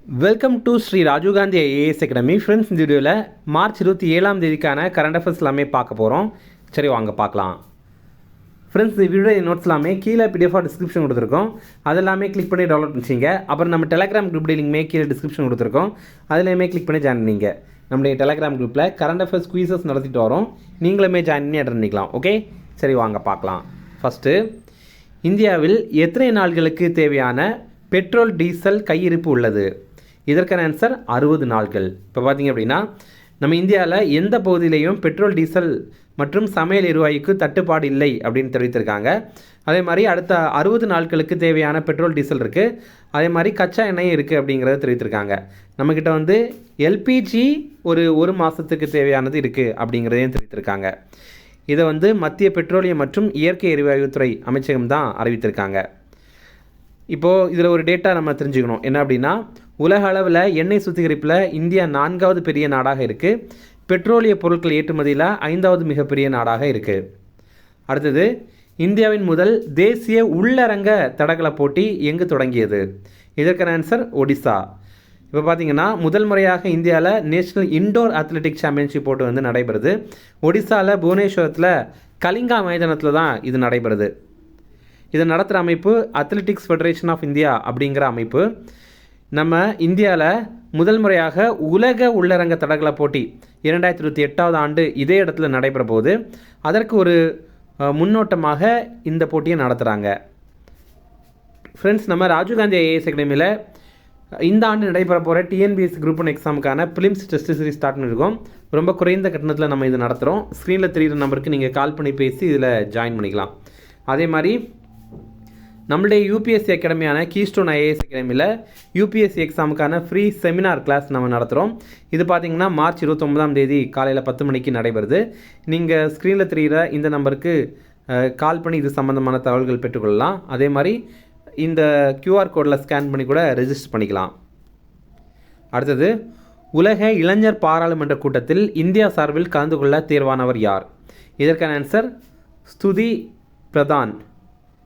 Welcome to Shri Rajiv Gandhi IAS academy. Friends, இந்த வீடியோவில் March 27ஆம் தேதிக்கான கரண்ட் அஃபேர்ஸ் எல்லாமே பார்க்க போகிறோம். சரி, வாங்க பார்க்கலாம். ஃப்ரெண்ட்ஸ், இந்த வீடியோ நோட்ஸ் எல்லாமே கீழே பிடிஎஃபாக டிஸ்கிரிப்ஷன் கொடுத்துருக்கோம். அதெல்லாமே கிளிக் பண்ணி டவுன்லோட் பண்ணிச்சிங்க. அப்புறம் நம்ம டெலிகிராம் குரூப் லிங்க்மே கீழே டிஸ்கிரிப்ஷன் கொடுத்துருக்கோம். அதுலேயுமே கிளிக் பண்ணி ஜாயின் பண்ணிங்க. நம்முடைய டெலிகிராம் குரூப்பில் கரண்ட் அஃபேர்ஸ் குயிசஸ் நடத்திட்டு வரோம். நீங்களுமே ஜாயின் பண்ணி அட்டன் பண்ணிக்கலாம். ஓகே, சரி வாங்க பார்க்கலாம். ஃபஸ்ட்டு, இந்தியாவில் எத்தனை நாள்களுக்கு தேவையான பெட்ரோல் டீசல் கையிருப்பு உள்ளது? இதற்கான ஆன்சர் 60 நாட்கள். இப்போ பார்த்தீங்க அப்படின்னா, நம்ம இந்தியாவில் எந்த பகுதியிலையும் பெட்ரோல் டீசல் மற்றும் சமையல் எரிவாயுக்கு தட்டுப்பாடு இல்லை அப்படின்னு தெரிவித்திருக்காங்க. அதே மாதிரி அடுத்த 60 நாட்களுக்கு தேவையான பெட்ரோல் டீசல் இருக்குது. அதே மாதிரி கச்சா எண்ணெயும் இருக்குது அப்படிங்கிறத தெரிவித்திருக்காங்க. நம்மக்கிட்ட வந்து எல்பிஜி ஒரு மாதத்துக்கு தேவையானது இருக்குது அப்படிங்கிறதையும் தெரிவித்திருக்காங்க. இதை வந்து மத்திய பெட்ரோலியம் மற்றும் இயற்கை எரிவாயுத்துறை அமைச்சகம் தான் அறிவித்திருக்காங்க. இப்போது இதில் ஒரு டேட்டா நம்ம தெரிஞ்சுக்கணும். என்ன அப்படின்னா, உலக அளவில் எண்ணெய் சுத்திகரிப்பில் இந்தியா 4வது பெரிய நாடாக இருக்குது. பெட்ரோலிய பொருட்கள் ஏற்றுமதியில் 5வது மிகப்பெரிய நாடாக இருக்குது. அடுத்தது, இந்தியாவின் முதல் தேசிய உள்ளரங்க தடகள போட்டி எங்கு தொடங்கியது? இதற்கான ஆன்சர் ஒடிசா. இப்போ பார்த்தீங்கன்னா, முதல் முறையாக இந்தியாவில் நேஷ்னல் இண்டோர் அத்லெட்டிக் சாம்பியன்ஷிப் போட்டு வந்து நடைபெறுது. ஒடிசாவில் புவனேஸ்வரத்தில் கலிங்கா மைதானத்தில் தான் இது நடைபெறுது. இதை நடத்துகிற அமைப்பு அத்லெட்டிக்ஸ் ஃபெடரேஷன் ஆஃப் இந்தியா அப்படிங்கிற அமைப்பு. நம்ம இந்தியாவில் முதல் முறையாக உலக உள்ளரங்க தடகள போட்டி 2028ஆவது ஆண்டு இதே இடத்துல நடைபெற போகுது. அதற்கு ஒரு முன்னோட்டமாக இந்த போட்டியை நடத்துகிறாங்க. ஃப்ரெண்ட்ஸ், நம்ம ராஜீவ்காந்தி ஐஏஎஸ் அகாடமியில் இந்த ஆண்டு நடைபெற போகிற டிஎன்பிஎஸ்சி குரூப் 1 எக்ஸாமுக்கான ப்ரிலிம்ஸ் டெஸ்ட் சீரிஸ் ஸ்டார்ட் பண்ணியிருக்கோம். ரொம்ப குறைந்த கட்டணத்தில் நம்ம இது நடத்துகிறோம். ஸ்க்ரீனில் தெரிகிற நம்பருக்கு நீங்கள் கால் பண்ணி பேசி இதில் ஜாயின் பண்ணிக்கலாம். அதே மாதிரி நம்மளுடைய யூபிஎஸ்சி அகாடமியான கீஸ்டோன் ஐஏஎஸ் அகாடமியில் யூபிஎஸ்சி எக்ஸாமுக்கான ஃப்ரீ செமினார் கிளாஸ் நம்ம நடத்துகிறோம். இது பார்த்திங்கன்னா மார்ச் 29ஆம் தேதி காலையில் 10 மணிக்கு நடைபெறுது. நீங்கள் ஸ்க்ரீனில் தெரிகிற இந்த நம்பருக்கு கால் பண்ணி இது சம்மந்தமான தகவல்கள் பெற்றுக்கொள்ளலாம். அதே மாதிரி இந்த QR கோடில் ஸ்கேன் பண்ணி கூட ரெஜிஸ்டர் பண்ணிக்கலாம். அடுத்தது, உலக இளைஞர் பாராளுமன்ற கூட்டத்தில் இந்தியா சார்பில் கலந்து கொள்ள தேர்வானவர் யார்? இதற்கான ஆன்சர் ஸ்துதி பிரதான்.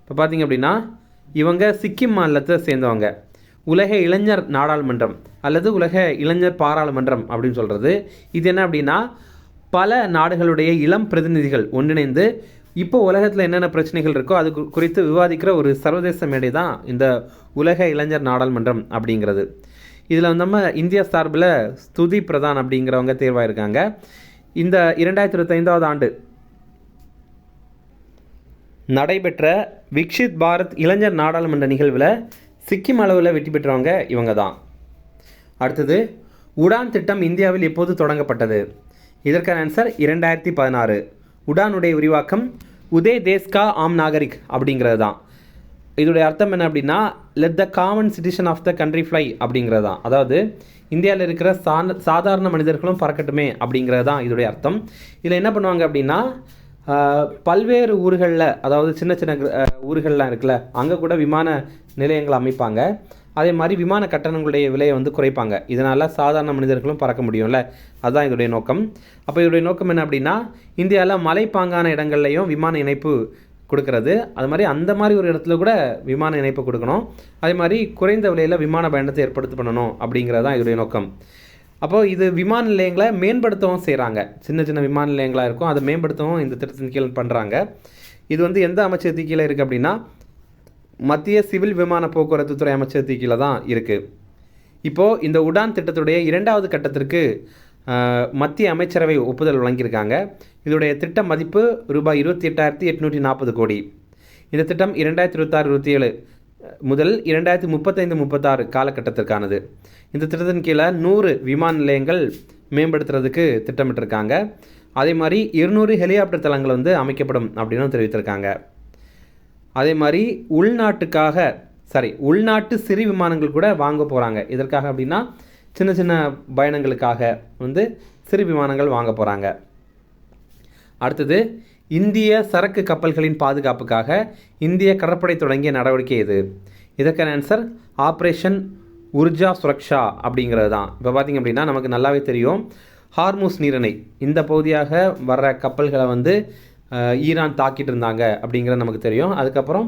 இப்போ பார்த்தீங்க அப்படின்னா, இவங்க சிக்கிம் மாநிலத்தை சேர்ந்தவங்க. உலக இளைஞர் நாடாளுமன்றம் அல்லது உலக இளைஞர் பாராளுமன்றம் அப்படின்னு சொல்கிறது. இது என்ன அப்படின்னா, பல நாடுகளுடைய இளம் பிரதிநிதிகள் ஒன்றிணைந்து இப்போ உலகத்தில் என்னென்ன பிரச்சனைகள் இருக்கோ அது குறித்து விவாதிக்கிற ஒரு சர்வதேச மேடை தான் இந்த உலக இளைஞர் நாடாளுமன்றம் அப்படிங்கிறது. இதில் நம்ம இந்தியா சார்பில் ஸ்துதி பிரதான் அப்படிங்கிறவங்க தேர்வாயிருக்காங்க. இந்த 2025ஆவது ஆண்டு நடைபெற்ற விக்ஷித் பாரத் இளைஞர் நாடாளுமன்ற நிகழ்வில் சிக்கிம் அளவில் வெற்றி பெற்றவங்க இவங்க தான். அடுத்தது, உடான் திட்டம் இந்தியாவில் எப்போது தொடங்கப்பட்டது? இதற்கான ஆன்சர் 2016. உடானுடைய விரிவாக்கம் உதய் தேஸ்கா ஆம் நாகரிக் அப்படிங்கிறது தான். இதோடைய அர்த்தம் என்ன அப்படின்னா, let the common citizen of the country fly அப்படிங்கிறது தான். அதாவது இந்தியாவில் இருக்கிற சாதாரண மனிதர்களும் பறக்கட்டுமே அப்படிங்கிறது தான் இதோடைய அர்த்தம். இதில் என்ன பண்ணுவாங்க அப்படின்னா, பல்வேறு ஊர்களில், அதாவது சின்ன சின்ன ஊர்கள்லாம் இருக்குல்ல, அங்கே கூட விமான நிலையங்களை அமைப்பாங்க. அதே மாதிரி விமான கட்டணங்களுடைய விலையை வந்து குறைப்பாங்க. இதனால் சாதாரண மனிதர்களும் பறக்க முடியும்ல, அதுதான் இதோடைய நோக்கம். அப்போ இதோடைய நோக்கம் என்ன அப்படின்னா, இந்தியாவில் மலைப்பாங்கான இடங்கள்லையும் விமான இணைப்பு கொடுக்கறது. அது மாதிரி அந்த மாதிரி ஒரு இடத்துல கூட விமான இணைப்பு கொடுக்கணும். அதே மாதிரி குறைந்த விலையில் விமான பயணத்தை ஏற்படுத்தி பண்ணணும் அப்படிங்கிறது தான் இதோடைய நோக்கம். அப்போது இது விமான நிலையங்களை மேம்படுத்தவும் செய்கிறாங்க. சின்ன சின்ன விமான நிலையங்களாக இருக்கும், அதை மேம்படுத்தவும் இந்த திட்டத்தின் கீழ் பண்ணுறாங்க. இது வந்து எந்த அமைச்சகத்துக்கு கீழே இருக்குது அப்படின்னா, மத்திய சிவில் விமான போக்குவரத்து துறை அமைச்சகத்துக்கு கீழே தான் இருக்குது. இப்போது இந்த உடான் திட்டத்துடைய 2வது கட்டத்திற்கு மத்திய அமைச்சரவை ஒப்புதல் வழங்கியிருக்காங்க. இதோடைய திட்ட மதிப்பு ரூபாய் 28,840 கோடி. இந்த திட்டம் 2026-27 முதல் 2035-36 காலகட்டத்திற்கானது. இந்த திட்டத்தின் கீழே 100 விமான நிலையங்கள் மேம்படுத்துறதுக்கு திட்டமிட்டிருக்காங்க. அதே மாதிரி 200 ஹெலிகாப்டர் தளங்கள் வந்து அமைக்கப்படும் அப்படின்னு தெரிவித்திருக்காங்க. அதே மாதிரி உள்நாட்டு சிறு விமானங்கள் கூட வாங்க போகிறாங்க. இதற்காக அப்படின்னா, சின்ன சின்ன பயணங்களுக்காக வந்து சிறு விமானங்கள் வாங்க போகிறாங்க. அடுத்தது, இந்திய சரக்கு கப்பல்களின் பாதுகாப்புக்காக இந்திய கடற்படை தொடங்கிய நடவடிக்கை எது? இதற்கான ஆன்சர் ஆப்ரேஷன் உர்ஜா சுரக்ஷா அப்படிங்கிறது தான். இப்போ பார்த்திங்க அப்படின்னா, நமக்கு நல்லாவே தெரியும், ஹார்மூஸ் நீரிணை இந்த பகுதியாக வர்ற கப்பல்களை வந்து ஈரான் தாக்கிட்டு இருந்தாங்க அப்படிங்கிறது நமக்கு தெரியும். அதுக்கப்புறம்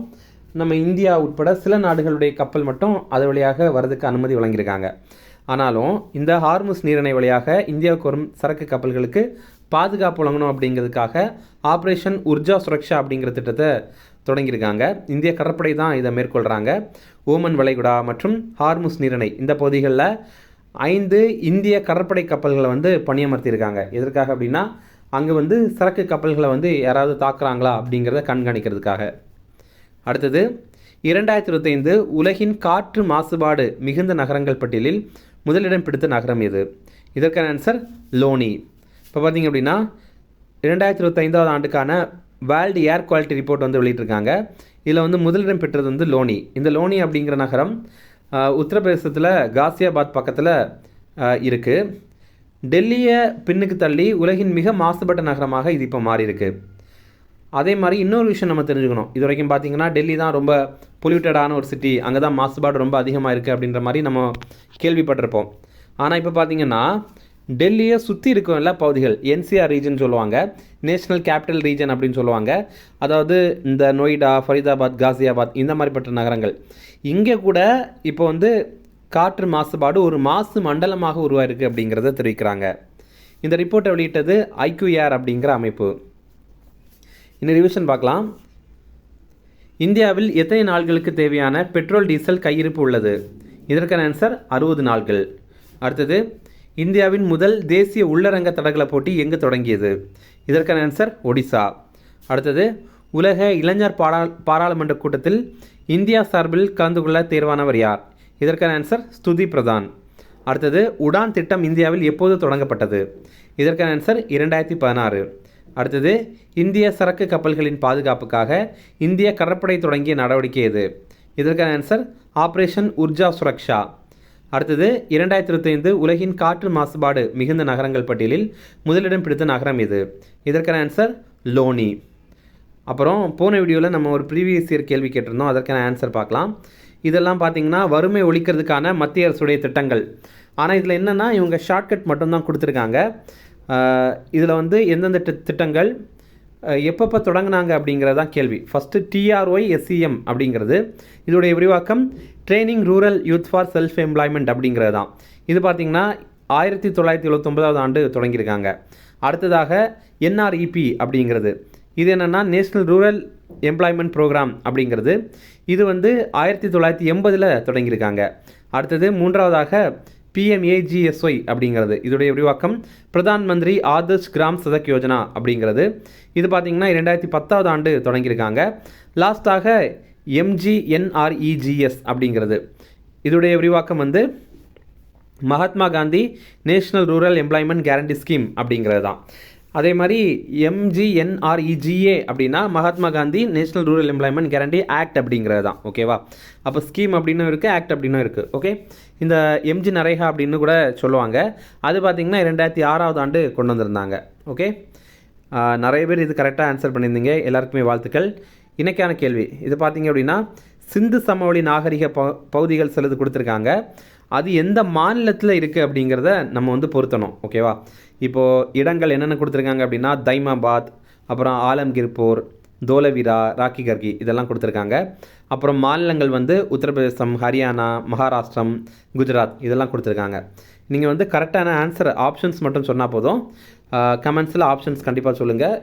நம்ம இந்தியா உட்பட சில நாடுகளுடைய கப்பல் மட்டும் அது வழியாக வரதுக்கு அனுமதி வழங்கியிருக்காங்க. ஆனாலும் இந்த ஹார்முஸ் நீரிணை வழியாக இந்தியாவுக்கு வரும் சரக்கு கப்பல்களுக்கு பாதுகாப்பு வழங்கணும் அப்படிங்கிறதுக்காக ஆப்ரேஷன் உர்ஜா சுரக்ஷா அப்படிங்கிற திட்டத்தை தொடங்கியிருக்காங்க. இந்திய கடற்படை தான் இதை மேற்கொள்கிறாங்க. ஓமன் வளைகுடா மற்றும் ஹார்முஸ் நீரிணை இந்த பகுதிகளில் 5 இந்திய கடற்படை கப்பல்களை பணியமர்த்தியிருக்காங்க. எதற்காக அப்படின்னா அங்கே சரக்கு கப்பல்களை யாராவது தாக்குறாங்களா அப்படிங்கிறத கண்காணிக்கிறதுக்காக. அடுத்தது 2025 உலகின் காற்று மாசுபாடு மிகுந்த நகரங்கள் பட்டியலில் முதலிடம் பிடித்த நகரம் எது? இதற்கான ஆன்சர் லோனி. இப்போ பார்த்திங்க அப்படின்னா 2025 ஆண்டுக்கான வேர்ல்டு ஏர் குவாலிட்டி ரிப்போர்ட் வெளியிட்டிருக்காங்க. இதில் முதலிடம் பெற்றது லோனி. இந்த லோனி அப்படிங்கிற நகரம் உத்தரப்பிரதேசத்தில் காசியாபாத் பக்கத்தில் இருக்குது. டெல்லியை பின்னுக்கு தள்ளி உலகின் மிக மாசுபட்ட நகரமாக இது இப்போ மாறி இருக்கு. அதே மாதிரி இன்னொரு விஷயம் நம்ம தெரிஞ்சுக்கணும். இது வரைக்கும் பார்த்திங்கன்னா டெல்லி தான் ரொம்ப பொல்யூட்டடான ஒரு சிட்டி, அங்கே தான் மாசுபாடு ரொம்ப அதிகமாக இருக்குது அப்படின்ற மாதிரி நம்ம கேள்விப்பட்டிருப்போம். ஆனால் இப்போ பார்த்திங்கன்னா டெல்லியை சுற்றி இருக்கும் எல்லா பகுதிகள் NCR ரீஜன் சொல்லுவாங்க, நேஷ்னல் கேபிட்டல் ரீஜன் அப்படின்னு சொல்லுவாங்க. அதாவது இந்த நொய்டா, ஃபரிதாபாத், காசியாபாத் இந்த மாதிரிப்பட்ட நகரங்கள், இங்கே கூட இப்போ காற்று மாசுபாடு ஒரு மாசு மண்டலமாக உருவாயிருக்கு அப்படிங்கிறத தெரிவிக்கிறாங்க. இந்த ரிப்போர்ட்டை வெளியிட்டது IQAir அப்படிங்கிற அமைப்பு. இந்த ரிவிஷன் பார்க்கலாம். இந்தியாவில் எத்தனை நாள்களுக்கு தேவையான பெட்ரோல் டீசல் கையிருப்பு உள்ளது? இதற்கான ஆன்சர் 60 நாள்கள். அடுத்தது இந்தியாவின் முதல் தேசிய உள்ளரங்க தடகள போட்டி எங்கு தொடங்கியது? இதற்கான ஆன்சர் ஒடிசா. அடுத்தது உலக இளைஞர் பாராளுமன்ற கூட்டத்தில் இந்தியா சார்பில் கலந்து கொள்ள தேர்வானவர் யார்? இதற்கான ஆன்சர் ஸ்துதி பிரதான். அடுத்தது உடான் திட்டம் இந்தியாவில் எப்போது தொடங்கப்பட்டது? இதற்கான ஆன்சர் 2016. அடுத்தது இந்திய சரக்கு கப்பல்களின் பாதுகாப்புக்காக இந்திய கடற்படை தொடங்கிய நடவடிக்கை எது? இதற்கான ஆன்சர் ஆப்ரேஷன் உர்ஜா சுரக்ஷா. அடுத்தது 2025 உலகின் காற்று மாசுபாடு மிகுந்த நகரங்கள் பட்டியலில் முதலிடம் பிடித்த நகரம் எது? இதற்கான ஆன்சர் லோனி. அப்புறம் போன வீடியோவில் நம்ம ஒரு ப்ரீவியஸ் இயர் கேள்வி கேட்டிருந்தோம், அதற்கான ஆன்சர் பார்க்கலாம். இதெல்லாம் பார்த்திங்கன்னா வறுமை ஒழிக்கிறதுக்கான மத்திய அரசுடைய திட்டங்கள். ஆனால் இதில் என்னென்னா இவங்க ஷார்ட்கட் மட்டும்தான் கொடுத்துருக்காங்க. இதில் எந்தெந்த திட்டங்கள் எப்பப்போ தொடங்கினாங்க அப்படிங்கிறதான் கேள்வி. ஃபஸ்ட்டு TROYSEM அப்படிங்கிறது, இதோடைய விரிவாக்கம் training rural youth for self employment அப்படிங்கிறது தான். இது பார்த்திங்கன்னா 1979 ஆண்டு தொடங்கியிருக்காங்க. அடுத்ததாக NREP அப்படிங்கிறது, இது என்னென்னா நேஷ்னல் ரூரல் எம்ப்ளாய்மெண்ட் ப்ரோக்ராம் அப்படிங்கிறது, இது 1980 தொடங்கியிருக்காங்க. அடுத்தது மூன்றாவதாக PMAGSY அப்படிங்கிறது, இதோடைய விரிவாக்கம் பிரதான் மந்திரி ஆதர்ஷ் கிராம் சதக் யோஜனா அப்படிங்கிறது, இது பார்த்திங்கன்னா 2010 ஆண்டு தொடங்கியிருக்காங்க. லாஸ்ட்டாக MGNREGS அப்படிங்கிறது, இதோடைய விரிவாக்கம் Mahatma Gandhi national rural employment guarantee scheme அப்படிங்கிறது தான். அதே மாதிரி MGNREGA அப்படின்னா Mahatma Gandhi national rural employment guarantee act அப்படிங்கிறது தான். ஓகேவா? அப்போ ஸ்கீம் அப்படின்னும் இருக்குது, ஆக்ட் அப்படின்னும் இருக்குது. ஓகே, இந்த MG நரேகா அப்படின்னு கூட சொல்லுவாங்க. அது பார்த்திங்கன்னா 2006 ஆண்டு கொண்டு வந்திருந்தாங்க. ஓகே, நிறைய பேர் இது கரெக்டாக ஆன்சர் பண்ணியிருந்தீங்க, எல்லாருக்குமே வாழ்த்துக்கள். இன்றைக்கான கேள்வி இது பார்த்திங்க அப்படின்னா சிந்து சமவெளி நாகரிக பகுதிகள் சிலது கொடுத்துருக்காங்க. அது எந்த மாநிலத்தில் இருக்குது அப்படிங்கிறத நம்ம பொருத்தணும். ஓகேவா? இப்போது இடங்கள் என்னென்ன கொடுத்துருக்காங்க அப்படின்னா தைமாபாத், அப்புறம் ஆலம்கீர்பூர், தோலவிரா, ராக்கி கர்கி இதெல்லாம் கொடுத்துருக்காங்க. அப்புறம் மாநிலங்கள் உத்தரப்பிரதேசம், ஹரியானா, மகாராஷ்டிரம், குஜராத் இதெல்லாம் கொடுத்துருக்காங்க. நீங்கள் கரெக்டான ஆன்சர் ஆப்ஷன்ஸ் மட்டும் சொன்னால் போதும். கமெண்ட்ஸில் ஆப்ஷன்ஸ் கண்டிப்பாக சொல்லுங்கள்.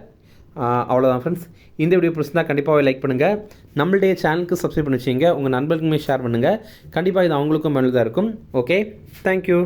அவ்வளோதான் ஃப்ரெண்ட்ஸ். இந்த வீடியோ பிடிச்சிருந்தா கண்டிப்பாக லைக் பண்ணுங்கள். நம்மளுடைய சேனலுக்கு சப்ஸ்கிரைப் பண்ணி வச்சுங்க, உங்கள் நண்பர்களுக்குமே ஷேர் பண்ணுங்கள். கண்டிப்பாக இது அவங்களுக்கும் பயனுள்ளதாக இருக்கும். Okay, thank you.